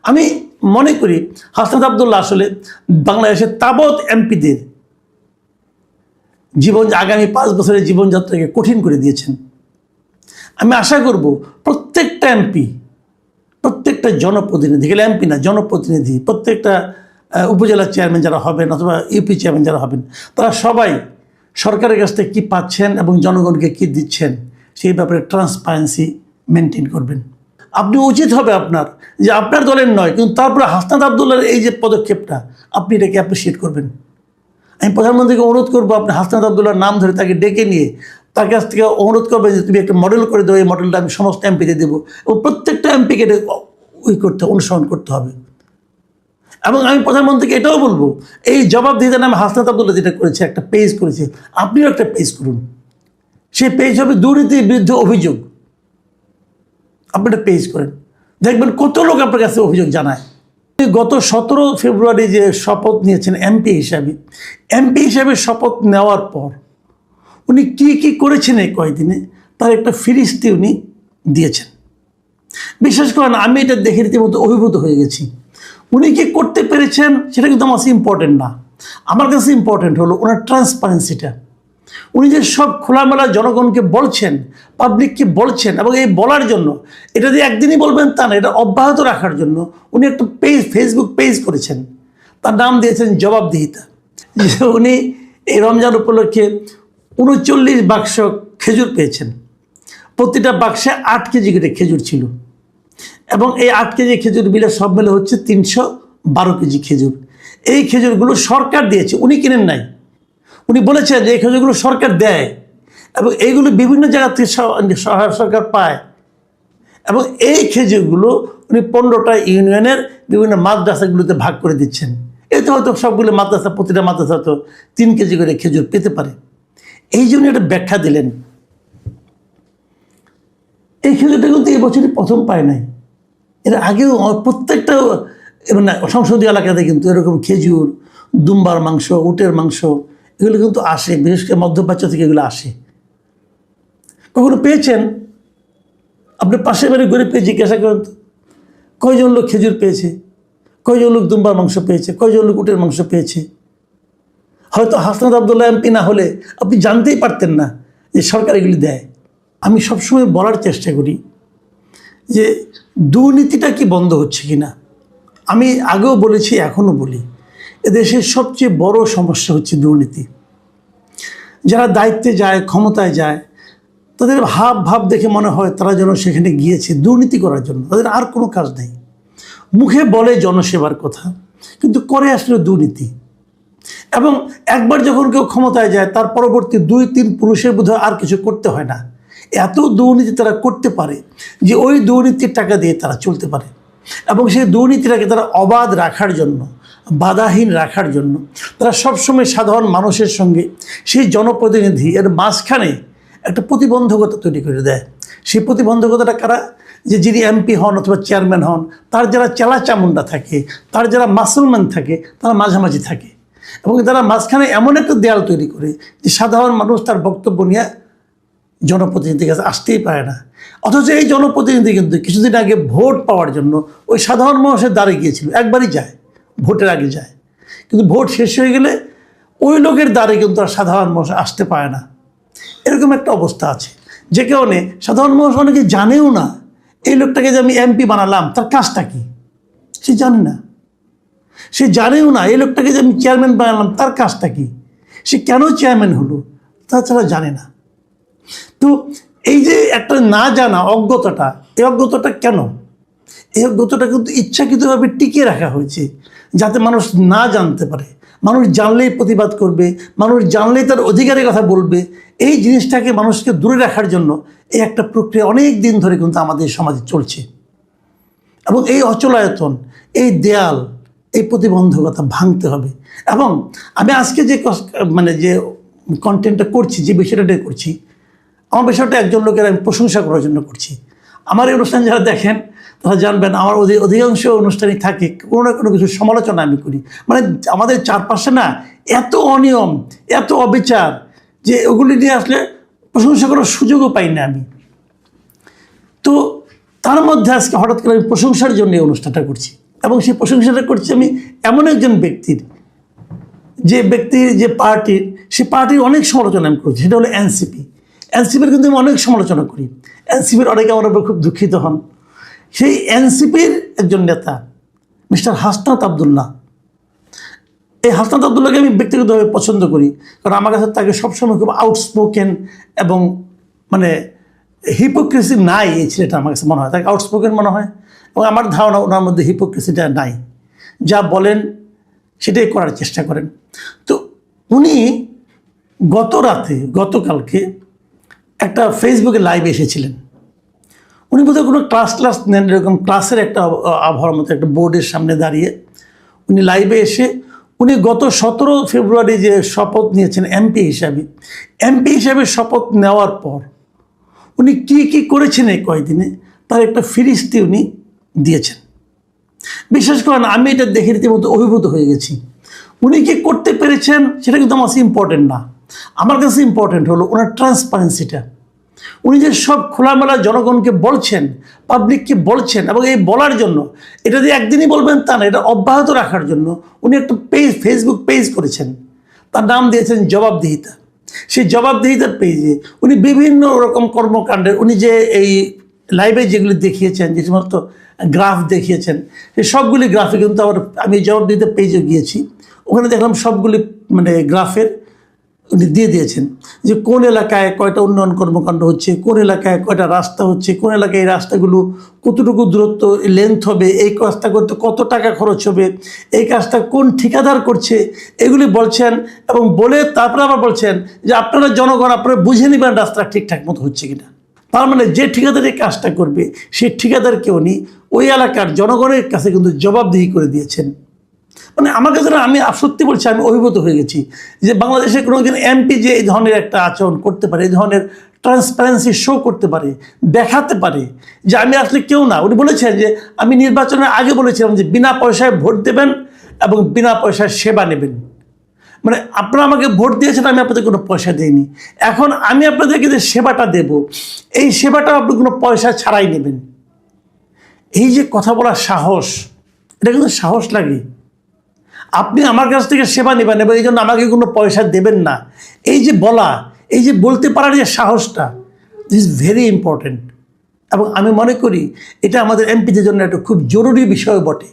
আমি মনে করি হাসনাত আব্দুল্লাহ আসলে বাংলাদেশের তাবৎ এমপিদের আগামী 5 বছরের জীবনযাত্রাকে কঠিন করে দিয়েছেন। আমি আশা করব প্রত্যেকটা এমপি, প্রত্যেকটা জনপ্রতিনিধি, গেলে এমপি না জনপ্রতিনিধি, প্রত্যেকটা উপজেলা চেয়ারম্যান যারা হবেন অথবা ইউপি চেয়ারম্যান যারা হবেন, তারা সবাই সরকারের কাছ থেকে কী পাচ্ছেন এবং জনগণকে কী দিচ্ছেন সেই ব্যাপারে ট্রান্সপারেন্সি মেনটেন করবেন। আপনি উচিত হবে আপনার যে আপনার দলের নয়, কিন্তু তারপরে হাসনাত আব্দুল্লাহর এই যে পদক্ষেপটা আপনি এটাকে অ্যাপ্রিসিয়েট করবেন। আমি প্রধানমন্ত্রীকে অনুরোধ করবো আপনি হাসনাত আব্দুল্লাহর নাম ধরে তাকে ডেকে নিয়ে তার কাছ থেকে অনুরোধ করবেন যে তুমি একটা মডেল করে দেবো, এই মডেলটা আমি সমস্ত এমপিকে দেবো এবং প্রত্যেকটা এমপিকে অনুসরণ করতে হবে। এবং আমি প্রধানমন্ত্রীকে এটাও বলবো, এই জবাবদিহিতার নামে হাসনাত আব্দুল্লাহ যেটা করেছে, একটা পেজ করেছে, আপনিও একটা পেজ করুন। সেই পেজ হবে দুর্নীতির বিরুদ্ধে অভিযোগ। আপনি একটা পেজ করেন, দেখবেন কত লোক আপনার কাছে অভিযোগ জানায়। গত 17 ফেব্রুয়ারি যে শপথ নিয়েছেন এমপি হিসাবে শপথ নেওয়ার পর উনি কি কি করেছেন এই কয়েকদিনে তার একটা ফিরিস্তি উনি দিয়েছেন। বিশ্বাস করেন আমি এটা দেখে রীতিমতো অভিভূত হয়ে গেছি। উনি কি করতে পেরেছেন সেটা কিন্তু আমার কাছে ইম্পর্টেন্ট না, আমার কাছে ইম্পর্টেন্ট হলো ওনার ট্রান্সপারেন্সিটা। উনি যে সব খোলামেলা জনগণকে বলছেন, পাবলিককে বলছেন, এবং এই বলার জন্য এটা দিয়ে একদিনই বলবেন তা না, এটা অব্যাহত রাখার জন্য উনি একটা ফেসবুক পেজ করেছেন, তার নাম দিয়েছেন জবাবদিহিতা। উনি এই রমজান উপলক্ষে 39 বাক্স খেজুর পেয়েছেন। প্রতিটা বাক্সে 8 কেজি করে খেজুর ছিল এবং এই 8 কেজি খেজুর মিলে সব মিলে হচ্ছে 312 কেজি খেজুর। এই খেজুরগুলো সরকার দিয়েছে, উনি কিনেন নাই। উনি বলেছেন যে এই খেজুরগুলো সরকার দেয় এবং এইগুলো বিভিন্ন জায়গা থেকে সরকার পায় এবং এই খেজুরগুলো উনি 15টা ইউনিয়নের বিভিন্ন মাদ্রাসাগুলোতে ভাগ করে দিচ্ছেন। এতে হয়তো সবগুলো মাদ্রাসা, প্রতিটা মাদ্রাসা তো 3 কেজি করে খেজুর পেতে পারে। এই জন্য একটা ব্যাখ্যা দিলেন। এই খেজুরটা কিন্তু এই বছরই প্রথম পায় নাই, এর আগেও প্রত্যেকটা মানে সংসদীয় এলাকাতে কিন্তু এরকম খেজুর, দুম্বার মাংস, উটের মাংস এগুলো কিন্তু আসে, বিশেষ করে মধ্যপ্রাচ্য থেকে এগুলো আসে। কখনো পেয়েছেন? আপনি পাশের বাড়ি গরিব পেয়ে জিজ্ঞাসা করেন তো, কয়জন লোক খেজুর পেয়েছে, কয়জন লোক দুম্বার মাংস পেয়েছে, কয়জন লোক উটের মাংস পেয়েছে? হয়তো হাসনাত আব্দুল্লাহ এমপি না হলে আপনি জানতেই পারতেন না যে সরকার এগুলি দেয়। আমি সবসময় বলার চেষ্টা করি যে দুর্নীতিটা কি বন্ধ হচ্ছে কি না। আমি আগেও বলেছি, এখনও বলি, এদেশের সবচেয়ে বড় সমস্যা হচ্ছে দুর্নীতি। যারা দায়িত্বে যায়, ক্ষমতায় যায়, তাদের ভাব দেখে মনে হয় তারা যেন সেখানে গিয়েছে দুর্নীতি করার জন্য, তাদের আর কোনো কাজ নেই। মুখে বলে জনসেবার কথা, কিন্তু করে আসলে দুর্নীতি। এবং একবার যখন কেউ ক্ষমতায় যায় তার পরবর্তী 2-3 পুরুষের বোধহয় আর কিছু করতে হয় না। এত দুর্নীতি তারা করতে পারে যে ওই দুর্নীতির টাকা দিয়ে তারা চলতে পারে এবং সেই দুর্নীতিটাকে তারা অবাধ রাখার জন্য, বাধাহীন রাখার জন্য তারা সবসময় সাধারণ মানুষের সঙ্গে সেই জনপ্রতিনিধি এর মাঝখানে একটা প্রতিবন্ধকতা তৈরি করে দেয়। সেই প্রতিবন্ধকতাটা কারা? যে যিনি এমপি হন অথবা চেয়ারম্যান হন, তার যারা চেলা চামুন্ডা থাকে, তার যারা মাসলম্যান থাকে, তারা মাঝামাঝি থাকে এবং তারা মাঝখানে এমন একটা দেয়াল তৈরি করে যে সাধারণ মানুষ তার বক্তব্য নিয়ে জনপ্রতিনিধির কাছে আসতেই পারে না। অথচ এই জনপ্রতিনিধি কিন্তু কিছুদিন আগে ভোট পাওয়ার জন্য ওই সাধারণ মানুষের দ্বারে গিয়েছিল, একবারই যায়, ভোটের আগে যায়, কিন্তু ভোট শেষ হয়ে গেলে ওই লোকের দ্বারে কিন্তু আর সাধারণ মানুষ আসতে পারে না। এরকম একটা অবস্থা আছে, যে কারণে সাধারণ মানুষ অনেকে জানেও না এই লোকটাকে যে আমি এমপি বানালাম তার কাজটা কি, সে জানে না। সে জানেও না এই লোকটাকে যে আমি চেয়ারম্যান বানালাম তার কাজটা কি, সে কেন চেয়ারম্যান হলো তাছাড়া জানে না। তো এই যে একটা না জানা অজ্ঞতাটা, এই অজ্ঞতাটা কেন? এই অজ্ঞতাটা কিন্তু ইচ্ছাকৃতভাবে টিকিয়ে রাখা হয়েছে যাতে মানুষ না জানতে পারে। মানুষ জানলেই প্রতিবাদ করবে, মানুষ জানলেই তার অধিকারের কথা বলবে। এই জিনিসটাকে মানুষকে দূরে রাখার জন্য এই একটা প্রক্রিয়া অনেক দিন ধরে কিন্তু আমাদের সমাজে চলছে এবং এই অচলায়তন, এই দেয়াল, এই প্রতিবন্ধকতা ভাঙতে হবে। এবং আমি আজকে যে যে কন্টেন্টটা করছি, যে বিষয়টা করছি, আমার বিষয়টা একজন লোকের আমি প্রশংসা করার জন্য করছি। আমার এই অনুষ্ঠান যারা দেখেন তারা জানবেন আমার অধিকাংশ অনুষ্ঠানই থাকে কোনো না কোনো কিছু সমালোচনা আমি করি। মানে আমাদের চারপাশে না এত অনিয়ম, এত অবিচার যে ওগুলি নিয়ে আসলে প্রশংসা করার সুযোগও পাই না আমি। তো তার মধ্যে আজকে হঠাৎ করে আমি প্রশংসার জন্য এই অনুষ্ঠানটা করছি। এবং সেই প্রশংসাটা করছি আমি এমন একজন ব্যক্তির, যে ব্যক্তির যে পার্টির, সে পার্টির অনেক সমালোচনা আমি করছি, সেটা হলো এনসিপি। এনসিপির কিন্তু আমি অনেক সমালোচনা করি, এনসিপির অনেকে আমার উপর খুব দুঃখিত হন। সেই এনসিপির একজন নেতা মিস্টার হাসনাত আবদুল্লাহ, এই হাসনাত আবদুল্লাহকে আমি ব্যক্তিগতভাবে পছন্দ করি, কারণ আমার কাছে তাকে সবসময় খুব আউটস্পোকেন এবং মানে হিপোক্রেসি নাই এই ছেলেটা, আমার কাছে মনে হয় তাকে আউটস্পোকেন মনে হয়, এবং আমার ধারণা ওনার মধ্যে হিপোক্রেসিটা নাই, যা বলেন সেটাই করার চেষ্টা করেন। তো উনি গতকালকে একটা ফেসবুকে লাইভে এসেছিলেন। উনি বোধহয় কোনো ক্লাস নেন, এরকম ক্লাসের একটা আবহাওয়ার মতো একটা বোর্ডের সামনে দাঁড়িয়ে উনি লাইভে এসে উনি গত 17 ফেব্রুয়ারি যে শপথ নিয়েছেন এমপি হিসাবে শপথ নেওয়ার পর উনি কি কি করেছেন এই কয়েকদিনে তার একটা ফিরিস্তি উনি দিয়েছেন। বিশ্বাস করেন আমি এটা দেখে রীতিমতো অভিভূত হয়ে গেছি। উনি কি করতে পেরেছেন সেটা কিন্তু আমার কাছে ইম্পর্টেন্ট না, আমার কাছে ইম্পর্টেন্ট হলো ওনার ট্রান্সপারেন্সিটা। উনি যে সব খোলামেলা জনগণকে বলছেন, পাবলিককে বলছেন, এবং এই বলার জন্য, এটা যে একদিনই বলবেন তা না, এটা অব্যাহত রাখার জন্য উনি একটা ফেসবুক পেজ করেছেন, তার নাম দিয়েছেন জবাবদিহিতা। সেই জবাবদিহিতার পেজে উনি বিভিন্ন রকম কর্মকাণ্ডের, উনি যে এই লাইভে যেগুলি দেখিয়েছেন, যে সমস্ত গ্রাফ দেখিয়েছেন, সেই সবগুলি গ্রাফে কিন্তু আমি জবাবদিহিতা পেজে গিয়েছি, ওখানে দেখলাম সবগুলি মানে গ্রাফের উনি দিয়ে দিয়েছেন যে কোন এলাকায় কয়টা উন্নয়ন কর্মকাণ্ড হচ্ছে, কোন এলাকায় কয়টা রাস্তা হচ্ছে, কোন এলাকায় এই রাস্তাগুলো কতটুকু দূরত্ব লেন্থ হবে, এই কাজটা করতে কত টাকা খরচ হবে, এই কাজটা কোন ঠিকাদার করছে, এগুলি বলছেন। এবং বলে তারপরে আবার বলছেন যে আপনারা জনগণ আপনারা বুঝে নেবেন রাস্তা ঠিকঠাক মতো হচ্ছে কিনা। তার মানে যে ঠিকাদার এই কাজটা করবে সেই ঠিকাদারকে উনি ওই এলাকার জনগণের কাছে কিন্তু জবাবদিহি করে দিয়েছেন। মানে আমার কাছে আমি সত্যি বলছি, আমি অভিভূত হয়ে গেছি যে বাংলাদেশে কোনো একজন এমপি যে এই ধরনের একটা আচরণ করতে পারে, এই ধরনের ট্রান্সপারেন্সি শো করতে পারে, দেখাতে পারে যে আমি আসলে কেউ না। উনি বলেছেন যে আমি নির্বাচনের আগে বলেছিলাম যে বিনা পয়সায় ভোট দেবেন এবং বিনা পয়সায় সেবা নেবেন। মানে আপনারা আমাকে ভোট দিয়েছেন, আমি আপনাদের কোনো পয়সা দিইনি, এখন আমি আপনাদেরকে যে সেবাটা দেব এই সেবাটা আপনি কোনো পয়সা ছাড়াই নেবেন। এই যে কথা বলার সাহস, এটা কিন্তু সাহস লাগে। আপনি আমার কাছ থেকে সেবা নেবেন এবং এই জন্য আমাকে কোনো পয়সা দেবেন না, এই যে বলা, এই যে বলতে পারার যে সাহসটা, দিস ইজ ভেরি ইম্পর্টেন্ট। এবং আমি মনে করি এটা আমাদের এমপিদের জন্য একটা খুব জরুরি বিষয় বটে।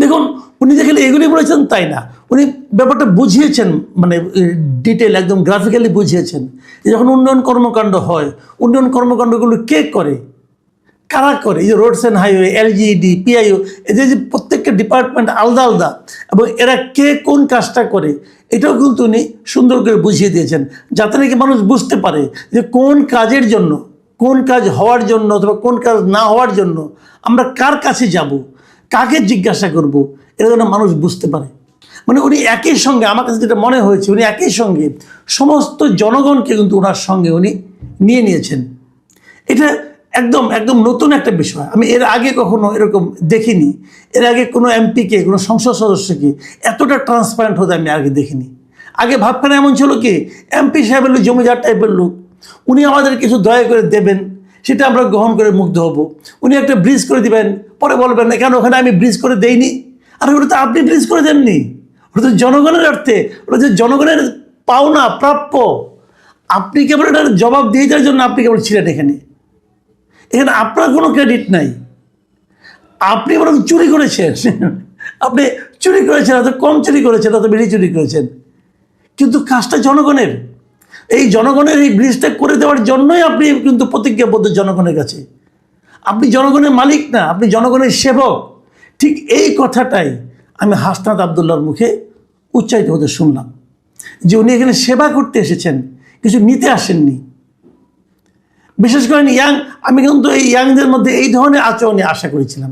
দেখুন উনি যেখানে এগুলি বলেছেন তাই না, উনি ব্যাপারটা বুঝিয়েছেন, মানে ডিটেল একদম গ্রাফিক্যালি বুঝিয়েছেন যে যখন উন্নয়ন কর্মকাণ্ড হয়, উন্নয়ন কর্মকাণ্ডগুলো কে করে, কারা করে। এই যে roads and highway, LGED, PIO, এদের যে প্রত্যেকটা ডিপার্টমেন্ট আলাদা আলাদা এবং এরা কে কোন কাজটা করে, এটাও কিন্তু উনি সুন্দর করে বুঝিয়ে দিয়েছেন, যাতে নাকি মানুষ বুঝতে পারে যে কোন কাজের জন্য, কোন কাজ হওয়ার জন্য অথবা কোন কাজ না হওয়ার জন্য আমরা কার কাছে যাব, কাকে জিজ্ঞাসা করব, এটা যেন মানুষ বুঝতে পারে। মানে উনি একই সঙ্গে, আমার কাছে যেটা মনে হয়েছে, উনি একই সঙ্গে সমস্ত জনগণকে কিন্তু ওনার সঙ্গে উনি নিয়ে নিয়েছেন। এটা একদম একদম নতুন একটা বিষয়, আমি এর আগে কখনো এরকম দেখিনি। এর আগে কোনো এমপিকে, কোনো সংসদ সদস্যকে এতটা ট্রান্সপারেন্ট হতে আমি আগে দেখিনি। আগে ভাবখানা এমন ছিল কি, এমপি সাহেবের লোক জমিদার টাইপের লোক, উনি আমাদের কিছু দয়া করে দেবেন, সেটা আমরা গ্রহণ করে মুগ্ধ হব। উনি একটা ব্রিজ করে দিবেন, পরে বলবেন কেন ওখানে আমি ব্রিজ করে দেইনি। আর ওটা তো আপনি ব্রিজ করে দেননি, ওটা তো জনগণের অর্থে, ওটা যে জনগণের পাওনা প্রাপ্য। আপনি কেবল এটার জবাব দিয়ে দেওয়ার জন্য আপনি কেবল ছিলেন এখানে, এখানে আপনার কোনো ক্রেডিট নাই। আপনি বরং চুরি করেছেন, আপনি চুরি করেছেন, এত কম চুরি করেছেন, এত বেশি চুরি করেছেন, কিন্তু কাজটা জনগণের। এই জনগণের এই ব্রিজটা করে দেওয়ার জন্যই আপনি কিন্তু প্রতিজ্ঞাবদ্ধ জনগণের কাছে। আপনি জনগণের মালিক না, আপনি জনগণের সেবক। ঠিক এই কথাটাই আমি হাসনাত আবদুল্লাহর মুখে উচ্চারিত হতে শুনলাম, যে উনি এখানে সেবা করতে এসেছেন, কিছু নিতে আসেননি। বিশেষ করে আমি কিন্তু এই ইয়াংদের মধ্যে এই ধরনের আচরণে আশা করেছিলাম।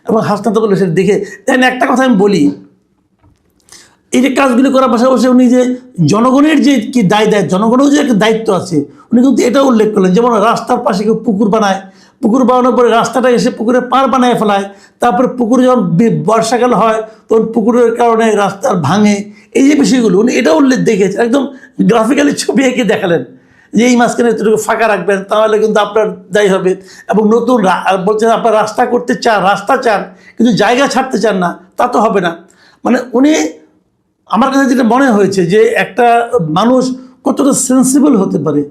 এবং হাসনাত আবদুল্লাহ সেটা দেখে দেন, একটা কথা আমি বলি, এই যে কাজগুলি করার পাশাপাশি উনি যে জনগণের যে কি জনগণের যে একটা দায়িত্ব আছে, উনি কিন্তু এটাও উল্লেখ করলেন। যেমন রাস্তার পাশে কেউ পুকুর বানায়, পুকুর বানানোর পরে রাস্তাটা এসে পুকুরে পার বানায় ফেলায়, তারপরে পুকুরে যখন বর্ষাকাল হয় তখন পুকুরের কারণে রাস্তার ভাঙে, এই যে বিষয়গুলো উনি এটাও উল্লেখ দেখেছেন, একদম গ্রাফিক্যালি ছবি এঁকে দেখালেন যে এই মাঝখানে এতটুকু ফাঁকা রাখবেন, তাহলে কিন্তু আপনার দায়ী হবে। এবং নতুন বলছেন আপনার রাস্তা করতে চান, রাস্তা চান, কিন্তু জায়গা ছাড়তে চান না, তা তো হবে না। মানে উনি, আমার কাছে যেটা মনে হয়েছে যে একটা মানুষ কতটা সেন্সিবল হতে পারে,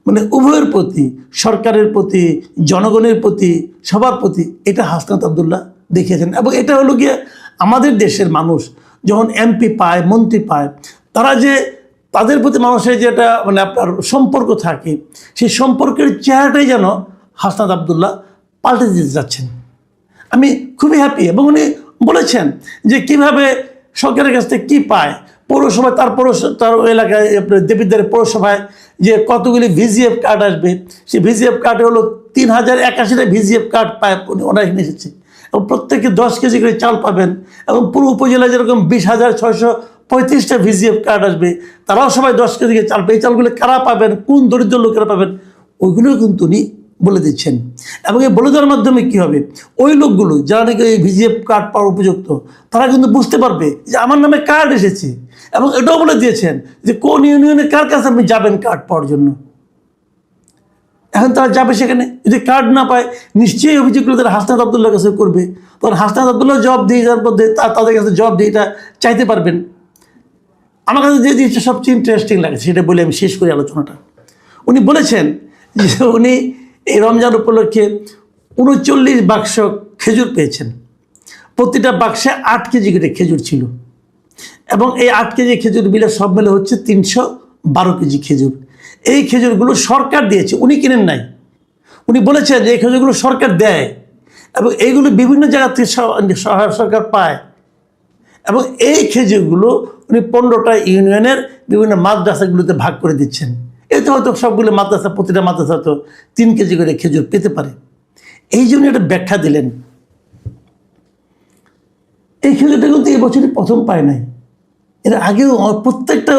মানে উভয়ের প্রতি, সরকারের প্রতি, জনগণের প্রতি, সবার প্রতি, এটা হাসনাত আবদুল্লাহ দেখিয়েছেন। এবং এটা হলো গিয়ে আমাদের দেশের মানুষ যখন এমপি পায়, মন্ত্রী পায়, তারা যে তাদের প্রতি মানুষের যেটা মানে আপনার সম্পর্ক থাকে, সেই সম্পর্কের চেহারাটাই যেন হাসনাত আবদুল্লাহ পাল্টে দিতে যাচ্ছেন। আমি খুবই হ্যাপি। এবং উনি বলেছেন যে কিভাবে সরকারের কাছ থেকে কী পায়, পৌরসভায় তার এলাকায় দেবিদ্বারের পৌরসভায় যে কতগুলি ভিজিএফ কার্ড আসবে, সেই ভিজিএফ কার্ডে হলো 3081টা ভিজিএফ কার্ড পায় ওনারা এখানে এসেছে। এবং প্রত্যেকে 10 কেজি করে চাল পাবেন। এবং পুরো উপজেলায় যেরকম 20,635টা ভিজিএফ কার্ড আসবে, তারাও সবাই 10 কেজি করে চাল পাবে। এই চালগুলো কারা পাবেন, কোন দরিদ্র লোকেরা পাবেন, ওইগুলোও কিন্তু উনি বলে দিচ্ছেন। এবং এই বলে দেওয়ার মাধ্যমে কী হবে, ওই লোকগুলো যারা নাকি এই ভিজিএফ কার্ড পাওয়ার উপযুক্ত, তারা কিন্তু বুঝতে পারবে যে আমার নামে কার্ড এসেছে। এবং এটাও বলে দিয়েছেন যে কোন ইউনিয়নে কার কাছে আপনি যাবেন কার্ড পাওয়ার জন্য। এখন তারা যাবে সেখানে, যদি কার্ড না পায় নিশ্চয়ই অভিযোগগুলো তারা হাসনাত আবদুল্লাহর কাছে করবে। তখন হাসনাত আবদুল্লাহ জবাব দিয়ে যাওয়ার মধ্যে তাদের কাছে জবাব দিয়ে এটা চাইতে পারবেন। আমার কাছে যে জিনিসটা সবচেয়ে ইন্টারেস্টিং লাগে সেটা বলে আমি শেষ করি আলোচনাটা। উনি বলেছেন যে উনি এই রমজান উপলক্ষে 39 বাক্স খেজুর পেয়েছেন। প্রতিটা বাক্সে 8 কেজি করে খেজুর ছিল। এবং এই 8 কেজি খেজুর মিলে সব মিলে হচ্ছে 312 কেজি খেজুর। এই খেজুরগুলো সরকার দিয়েছে, উনি কিনেন নাই। উনি বলেছেন যে এই খেজুরগুলো সরকার দেয় এবং এইগুলো বিভিন্ন জায়গা থেকে সরকার পায়। এবং এই খেজুরগুলো উনি 15টা ইউনিয়নের বিভিন্ন মাদ্রাসাগুলোতে ভাগ করে দিচ্ছেন। এতে হয়তো সবগুলো মাদ্রাসা, প্রতিটা মাদ্রাসা তো 3 কেজি করে খেজুর পেতে পারে। এই জন্য একটা ব্যাখ্যা দিলেন। এই খেজুরটা কিন্তু এই বছরই প্রথম পায় নাই, এর আগেও প্রত্যেকটা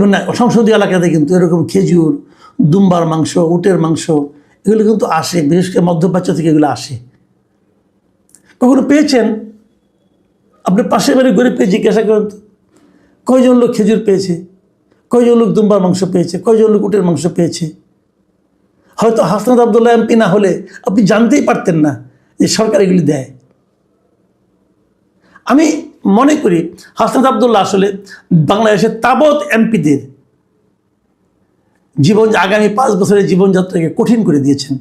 মানে সংসদীয় এলাকাতে কিন্তু এরকম খেজুর, দুম্বার মাংস, উটের মাংস এগুলো কিন্তু আসে, বিশেষ করে মধ্যপ্রাচ্য থেকে এগুলো আসে। কখনো পেয়েছেন? আপনি পাশের বাড়ি গরিব পেয়ে জিজ্ঞাসা করেন তো, কয়জন লোক খেজুর পেয়েছে, কয়জন লোক দুম্বার মাংস পেয়েছে, কয়জন লোক উটের মাংস পেয়েছে? হয়তো হাসনাত আবদুল্লাহ এমপি না হলে আপনি জানতেই পারতেন না যে সরকার এগুলি দেয়। আমি মনে করি হাসনাত আবদুল্লাহ আসলে বাংলাদেশের তাবৎ এমপিদের জীবন, আগামী 5 বছরের জীবনযাত্রাকে কঠিন করে দিয়েছেন।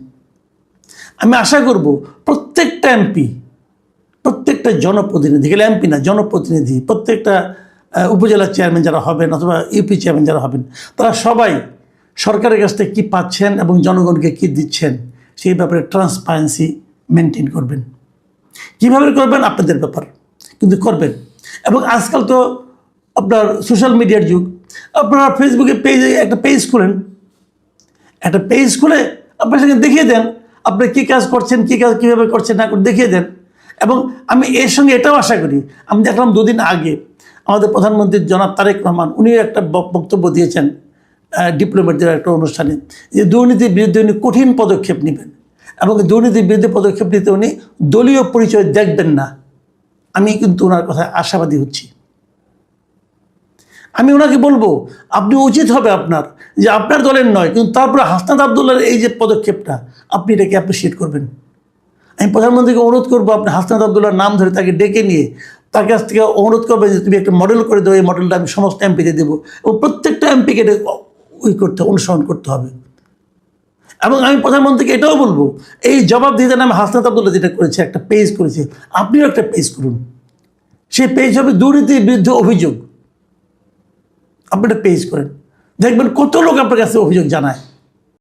আমি আশা করব প্রত্যেকটা এমপি, প্রত্যেকটা জনপ্রতিনিধি, গেলে এমপি না জনপ্রতিনিধি, প্রত্যেকটা উপজেলা চেয়ারম্যান যারা হবেন অথবা ইউপি চেয়ারম্যান যারা হবেন, তারা সবাই সরকারের কাছ থেকে কী পাচ্ছেন এবং জনগণকে কী দিচ্ছেন সেই ব্যাপারে ট্রান্সপারেন্সি মেনটেন করবেন। কীভাবে করবেন আপনাদের ব্যাপার, কিন্তু করবেন। এবং আজকাল তো আপনার সোশ্যাল মিডিয়ার যুগ, আপনারা ফেসবুকে একটা পেজ খুলেন, একটা পেজ খুলে আপনার সেখানে দেখিয়ে দেন আপনি কী কাজ করছেন, কী কাজ কীভাবে করছেন না করে দেখিয়ে দেন। এবং আমি এর সঙ্গে এটাও আশা করি, আমি দেখলাম 2 দিন আগে আমাদের প্রধানমন্ত্রী জনাব তারেক রহমান উনিও একটা বক্তব্য দিয়েছেন ডিপ্লোমেটদের একটা অনুষ্ঠানে, যে দুর্নীতির বিরুদ্ধে উনি কঠিন পদক্ষেপ নেবেন এবং দুর্নীতির বিরুদ্ধে পদক্ষেপ নিতে উনি দলীয় পরিচয় দেখবেন না। আমি কিন্তু ওনার কথায় আশাবাদী হচ্ছি। আমি ওনাকে বলবো, আপনি উচিত হবে আপনার যে আপনার দলের নয়, কিন্তু তারপরে হাসনাত আবদুল্লাহর এই যে পদক্ষেপটা আপনি এটাকে অ্যাপ্রিসিয়েট করবেন। আমি প্রধানমন্ত্রীকে অনুরোধ করবো, আপনি হাসনাত আবদুল্লাহর নাম ধরে তাকে ডেকে নিয়ে তার কাছ থেকে অনুরোধ করবেন যে তুমি একটা মডেল করে দেবো, এই মডেলটা আমি সমস্ত এমপিকে দেবো এবং প্রত্যেকটা এমপিকে অনুসরণ করতে হবে। এবং আমি প্রধানমন্ত্রীকে এটাও বলবো, এই জবাব দিতে আমি হাসনাত আবদুল্লাহ যেটা করেছে, একটা পেজ করেছে, আপনিও একটা পেজ করুন। সেই পেজ হবে দুর্নীতির বিরুদ্ধে অভিযোগ। আপনি একটা পেজ করেন, দেখবেন কত লোক আপনার কাছে অভিযোগ জানায়।